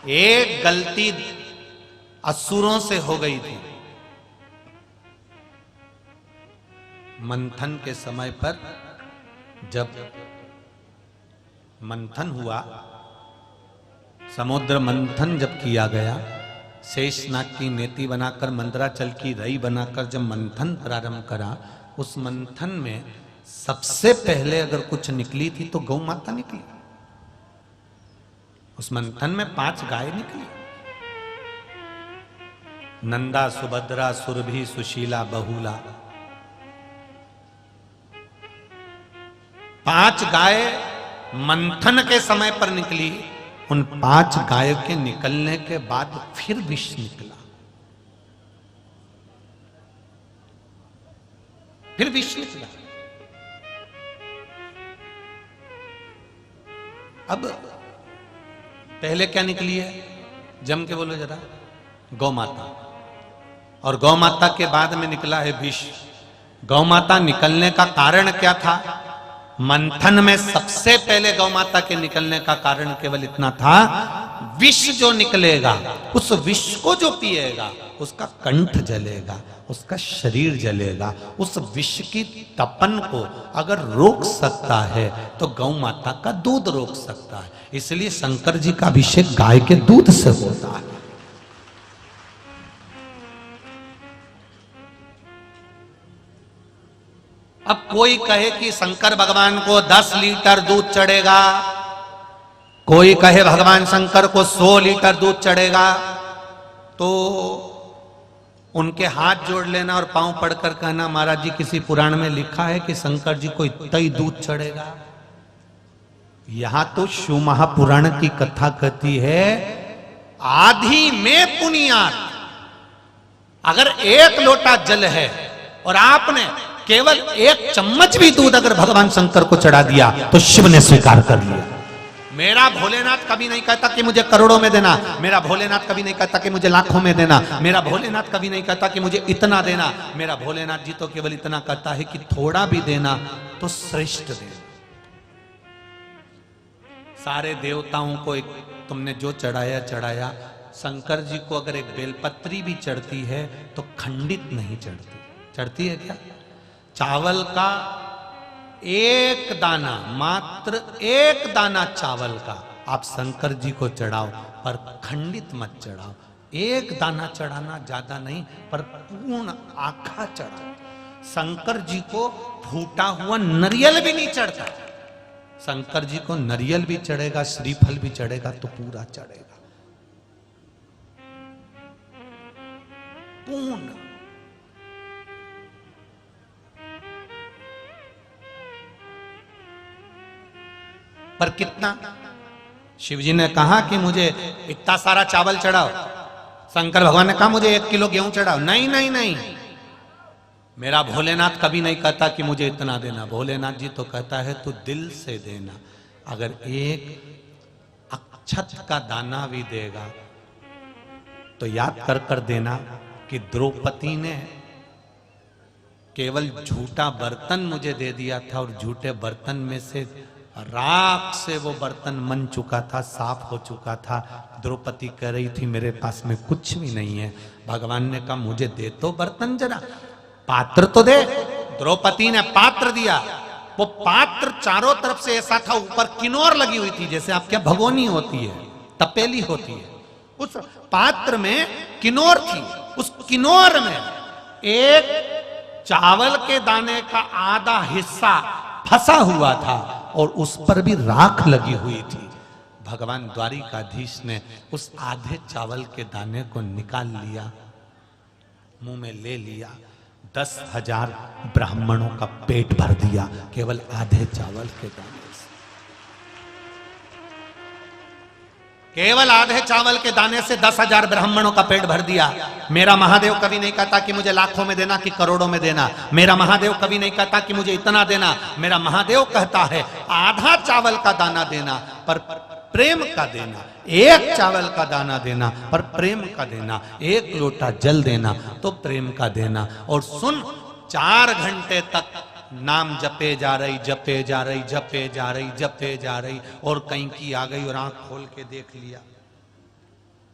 एक गलती असुरों से हो गई थी। मंथन के समय पर जब मंथन हुआ, समुद्र मंथन जब किया गया, शेषनाग की नेति बनाकर मंदराचल की रई बनाकर जब मंथन प्रारंभ करा, उस मंथन में सबसे पहले अगर कुछ निकली थी तो गौ माता निकली। उस मंथन में 5 गाय निकली, नंदा, सुभद्रा, सुरभि, सुशीला, बहुला। 5 गाय मंथन के समय पर निकली। उन 5 गाय के निकलने के बाद फिर विष निकला, फिर विष निकला। अब पहले क्या निकली है, जम के बोलो जरा, गौ माता। और गौ माता के बाद में निकला है विष। गौ माता निकलने का कारण क्या था? मंथन में सबसे पहले गौ माता के निकलने का कारण केवल इतना था, विष जो निकलेगा, उस विष को जो पिएगा उसका कंठ जलेगा, उसका शरीर जलेगा। उस विष की तपन को अगर रोक सकता है तो गौ माता का दूध रोक सकता है। इसलिए शंकर जी का अभिषेक गाय के दूध से होता है। अब कोई कहे कि शंकर भगवान को 10 लीटर दूध चढ़ेगा, कोई कहे भगवान शंकर को 100 लीटर दूध चढ़ेगा, तो उनके हाथ जोड़ लेना और पांव पड़कर कहना, महाराज जी किसी पुराण में लिखा है कि शंकर जी को इतना ही दूध चढ़ेगा? यहां तो शिव महापुराण की कथा कहती है, आधी में पुनियात। अगर 1 लोटा जल है और आपने केवल 1 चम्मच भी दूध अगर भगवान शंकर को चढ़ा दिया तो शिव ने स्वीकार कर लिया। मेरा भोलेनाथ कभी नहीं कहता कि मुझे करोड़ों में देना, मेरा भोलेनाथ कभी नहीं कहता कि मुझे लाखों में देना, मेरा भोलेनाथ कभी नहीं कहता कि मुझे इतना देना। मेरा भोलेनाथ जी तो केवल इतना कहता है कि थोड़ा भी देना तो श्रेष्ठ देना। सारे देवताओं को एक तुमने जो चढ़ाया चढ़ाया, शंकर जी को अगर एक बेलपत्री भी चढ़ती है तो खंडित नहीं चढ़ती। चढ़ती है क्या? चावल का 1 दाना, मात्र 1 दाना चावल का आप शंकर जी को चढ़ाओ, पर खंडित मत चढ़ाओ। 1 दाना चढ़ाना, ज्यादा नहीं, पर पूर्ण आखा चढ़ाओ। शंकर जी को फूटा हुआ नरियल भी नहीं चढ़ता। शंकर जी को नरियल भी चढ़ेगा, श्रीफल भी चढ़ेगा तो पूरा चढ़ेगा, पूर्ण। पर कितना? शिवजी ने कहा कि मुझे इतना सारा चावल चढ़ाओ, शंकर भगवान ने कहा मुझे 1 किलो गेहूं चढ़ाओ। नहीं नहीं नहीं, मेरा भोलेनाथ कभी नहीं कहता कि मुझे इतना देना। भोलेनाथ जी तो कहता है तू दिल से देना। अगर 1 अक्षत का दाना भी देगा तो याद कर कर देना कि द्रौपदी ने केवल झूठा बर्तन मुझे दे दिया था और झूठे बर्तन में से राख से वो बर्तन मन चुका था, साफ हो चुका था। द्रौपदी कह रही थी मेरे पास में कुछ भी नहीं है। भगवान ने कहा मुझे दे तो बर्तन जरा, पात्र तो दे। द्रौपदी ने पात्र दिया। वो पात्र चारों तरफ से ऐसा था, ऊपर किन्नौर लगी हुई थी, जैसे आपके भगोनी होती है, तपेली होती है। उस पात्र में किन्नौर थी। उस किन्नौर में एक चावल के दाने का आधा हिस्सा फंसा हुआ था और उस पर भी राख लगी हुई थी। भगवान द्वारिकाधीश ने उस आधे चावल के दाने को निकाल लिया, मुंह में ले लिया, 10,000 ब्राह्मणों का पेट भर दिया केवल आधे चावल के दाने से। केवल आधे चावल के दाने से 10,000 ब्राह्मणों का पेट भर दिया। मेरा महादेव कभी नहीं कहता कि मुझे लाखों में देना कि करोड़ों में देना। मेरा महादेव कभी नहीं कहता कि मुझे इतना देना। मेरा महादेव कहता है आधा चावल का दाना देना पर प्रेम का देना, 1 चावल का दाना देना पर प्रेम का देना, 1 लोटा जल देना तो प्रेम का देना। और सुन, 4 घंटे तक नाम जपे जा रही, जपे जा रही, जपे जा रही, जपे जा रही, और कहीं की आ गई और आंख खोल के देख लिया।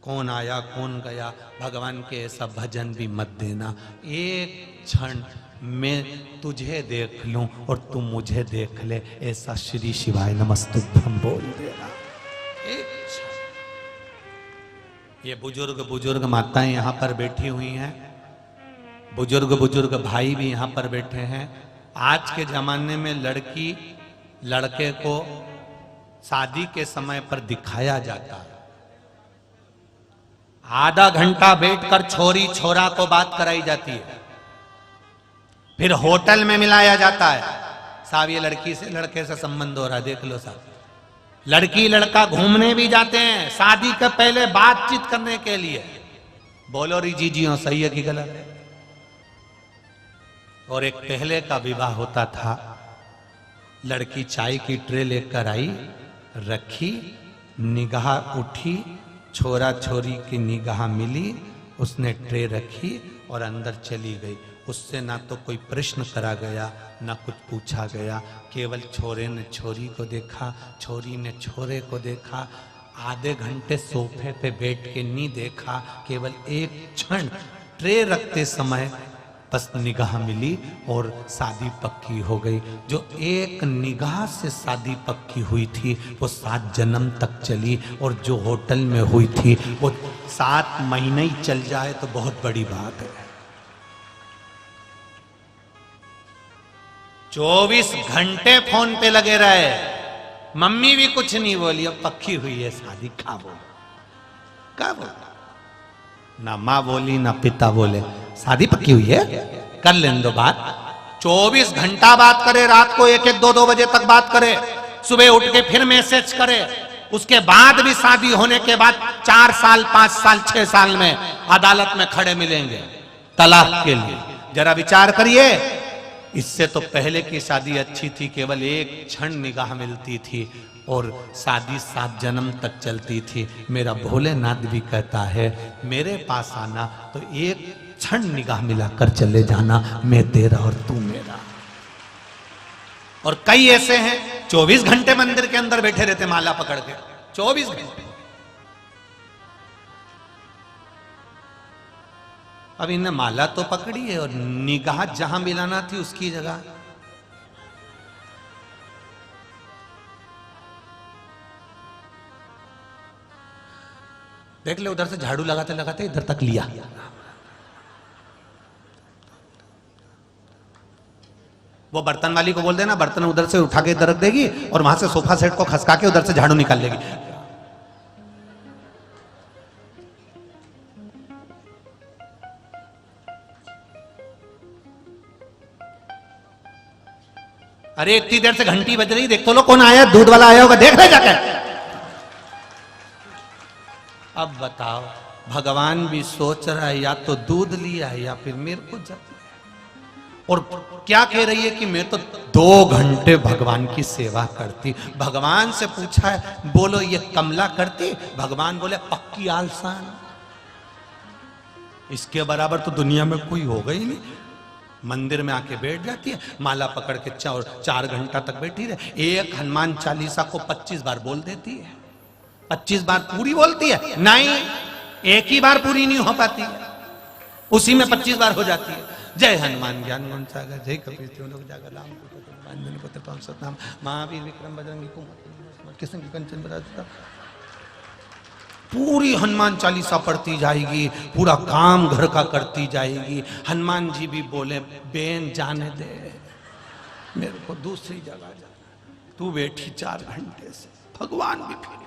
कौन आया कौन गया, भगवान के ऐसा भजन भी मत देना। एक क्षण मैं तुझे देख लूं और तू मुझे देख ले, ऐसा श्री शिवाय नमस्तुभ्यम बोल देना। एक क्षण। ये बुजुर्ग माताएं यहां पर बैठी हुई हैं, बुजुर्ग भाई भी यहां पर बैठे हैं। आज के जमाने में लड़की लड़के को शादी के समय पर दिखाया जाता है। आधा घंटा बैठकर छोरी छोरा को बात कराई जाती है, फिर होटल में मिलाया जाता है। साहब ये लड़की से लड़के से संबंध हो रहा है, देख लो साहब। लड़की लड़का घूमने भी जाते हैं शादी के पहले बातचीत करने के लिए। बोलो री जीजियों, सही है कि गलत है? और एक पहले का विवाह होता था, लड़की चाय की ट्रे लेकर आई, रखी, निगाह उठी, छोरा छोरी की निगाह मिली, उसने ट्रे रखी और अंदर चली गई। उससे ना तो कोई प्रश्न करा गया ना कुछ पूछा गया, केवल छोरे ने छोरी को देखा, छोरी ने छोरे को देखा। आधे घंटे सोफे पे बैठ के नहीं देखा, केवल एक क्षण ट्रे रखते समय बस निगाह मिली और शादी पक्की हो गई। जो एक निगाह से शादी पक्की हुई थी वो 7 जन्म तक चली, और जो होटल में हुई थी वो 7 महीने ही चल जाए तो बहुत बड़ी बात है। 24 घंटे फोन पे लगे रहे, मम्मी भी कुछ नहीं बोली, अब पक्की हुई है शादी। क्या बोल ना माँ बोली ना पिता बोले, शादी पक्की हुई है, कर लेने दो बात। 24 घंटा बात करे, रात को 1-1, 2-2 बजे तक बात करे, सुबह उठ के फिर मैसेज करे। उसके बाद भी शादी होने के बाद 4 साल 5 साल 6 साल में अदालत में खड़े मिलेंगे तलाक के लिए। जरा विचार करिए। इससे तो पहले की शादी अच्छी थी, केवल एक क्षण निगाह मिलती थी और शादी 7 जन्म तक चलती थी। मेरा भोलेनाथ भी कहता है मेरे पास आना तो एक क्षण निगाह मिलाकर चले जाना, मैं तेरा और तू मेरा। और कई ऐसे हैं 24 घंटे मंदिर के अंदर बैठे रहते माला पकड़ के, 24 घंटे। अब इन्हें माला तो पकड़ी है और निगाह जहां मिलाना थी उसकी जगह। देख ले, उधर से झाड़ू लगाते लगाते इधर तक लिया। वो बर्तन वाली को बोल देना बर्तन उधर से उठा के इधर रख देगी और वहां से सोफा सेट को खसका के उधर से झाड़ू निकाल लेगी। अरे इतनी देर से घंटी बज रही, देख तो लो कौन आया, दूध वाला आया होगा, देख रहे जाकर। अब बताओ, भगवान भी सोच रहा है या तो दूध लिया है या फिर मेरे को जब। और क्या कह रही है कि मैं तो 2 घंटे भगवान की सेवा करती। भगवान से पूछा है बोलो ये कमला करती, भगवान बोले पक्की आलसान, इसके बराबर तो दुनिया में कोई होगा ही नहीं। मंदिर में आके बैठ जाती है, माला पकड़ के 4 घंटा तक बैठी रहे। एक हनुमान चालीसा को 25 बार बोल देती है, 25 बार पूरी बोलती है नहीं, एक ही बार पूरी नहीं हो पाती, उसी में 25 बार हो जाती है। जय हनुमान ज्ञान गुण सागर, जय कपीश लोग जागर, राम पुत्र पवन सतनाम, महावीर विक्रम बजरंगी कुमति कृष्ण कंचन बराबर। पूरी हनुमान चालीसा पढ़ती जाएगी, पूरा काम घर का करती जाएगी। हनुमान जी भी बोले बेन जाने दे, मेरे को दूसरी जगह जाना, तू बैठी 4 घंटे से। भगवान भी फिर,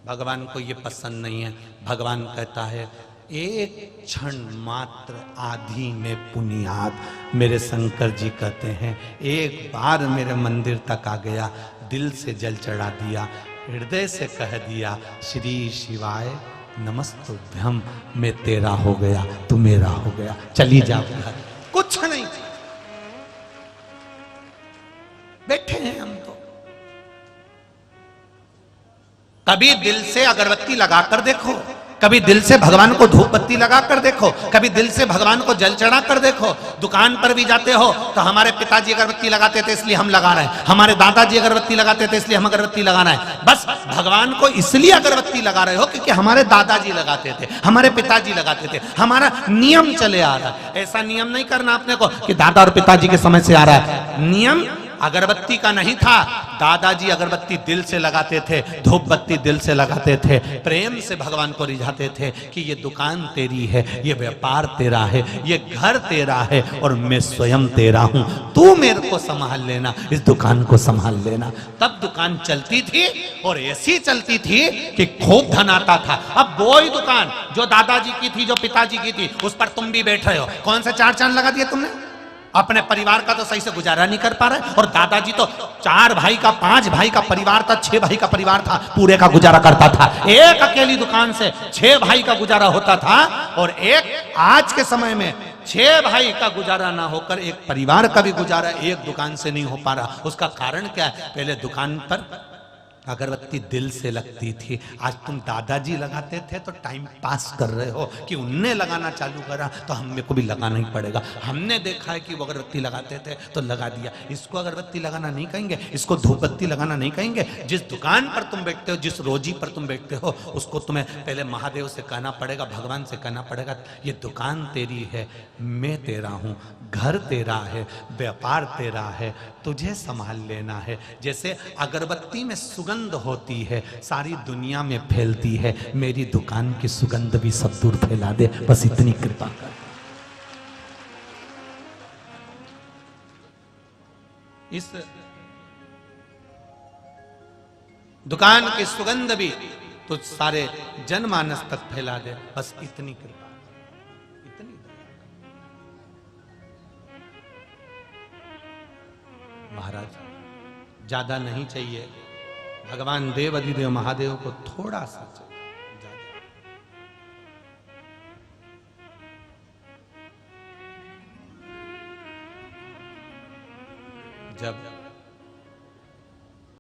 भगवान को ये पसंद नहीं है। भगवान कहता है एक क्षण मात्र आधी में पुनियाद। मेरे शंकर जी कहते हैं एक बार मेरे मंदिर तक आ गया, दिल से जल चढ़ा दिया, हृदय से कह दिया श्री शिवाय नमस्तुभ्यम, मैं तेरा हो गया तू मेरा हो गया, चली जा घर। कुछ नहीं, बैठे हैं हम तो। कभी दिल से अगरबत्ती लगाकर देखो, कभी दिल से भगवान को धूप बत्ती लगा कर देखो, कभी दिल से भगवान को जल चढ़ा कर देखो। दुकान पर भी जाते हो तो हमारे पिताजी अगरबत्ती लगाते थे इसलिए हम लगा रहे हैं, हमारे दादाजी अगरबत्ती लगाते थे इसलिए हम अगरबत्ती लगाना है। बस भगवान को इसलिए अगरबत्ती लगा रहे हो क्योंकि हमारे दादाजी लगाते थे, हमारे पिताजी लगाते थे, हमारा नियम चले आ रहा है। ऐसा नियम नहीं करना अपने को कि दादा और पिताजी के समय से आ रहा है। नियम अगरबत्ती का नहीं था, दादाजी अगरबत्ती दिल से लगाते थे, धूप बत्ती दिल से लगाते थे, प्रेम से भगवान को रिझाते थे कि ये दुकान तेरी है, ये व्यापार तेरा है, ये घर तेरा है और मैं स्वयं तेरा हूं, तू मेरे को संभाल लेना, इस दुकान को संभाल लेना। तब दुकान चलती थी और ऐसी चलती थी कि खूब धन आता था। अब वो ही दुकान जो दादाजी की थी, जो पिताजी की थी, उस पर तुम भी बैठ रहे हो। कौन से 4 चांद लगा दिए तुमने? अपने परिवार का तो सही से गुजारा नहीं कर पा रहे। और दादाजी तो 4 भाई का, 5 भाई का परिवार था, 6 भाई का परिवार था, पूरे का गुजारा करता था। एक अकेली दुकान से 6 भाई का गुजारा होता था। और एक आज के समय में 6 भाई का गुजारा ना होकर एक परिवार का भी गुजारा एक दुकान से नहीं हो पा रहा। उसका कारण क्या है? पहले दुकान पर अगरबत्ती दिल से लगती थी। आज तुम दादाजी लगाते थे तो टाइम पास कर रहे हो कि उनने लगाना चालू करा तो हमें को भी लगाना ही पड़ेगा। हमने देखा है कि वो अगरबत्ती लगाते थे तो लगा दिया। इसको अगरबत्ती लगाना नहीं कहेंगे, इसको धूप बत्ती लगाना नहीं कहेंगे। जिस दुकान पर तुम बैठते हो, जिस रोजी पर तुम बैठते हो, उसको तुम्हें पहले महादेव से कहना पड़ेगा, भगवान से कहना पड़ेगा, ये दुकान तेरी है, मैं तेरा हूँ, घर तेरा है, व्यापार तेरा है, तुझे संभाल लेना है। जैसे अगरबत्ती में सुगंध होती है, सारी दुनिया में फैलती है, मेरी दुकान की सुगंध भी सब दूर फैला दे, बस इतनी कृपा कर। इस दुकान की सुगंध भी तो सारे जनमानस तक फैला दे, बस इतनी कृपा, इतनी। महाराज ज्यादा नहीं चाहिए, भगवान देव अधिदेव महादेव को थोड़ा सा चाहिए, जब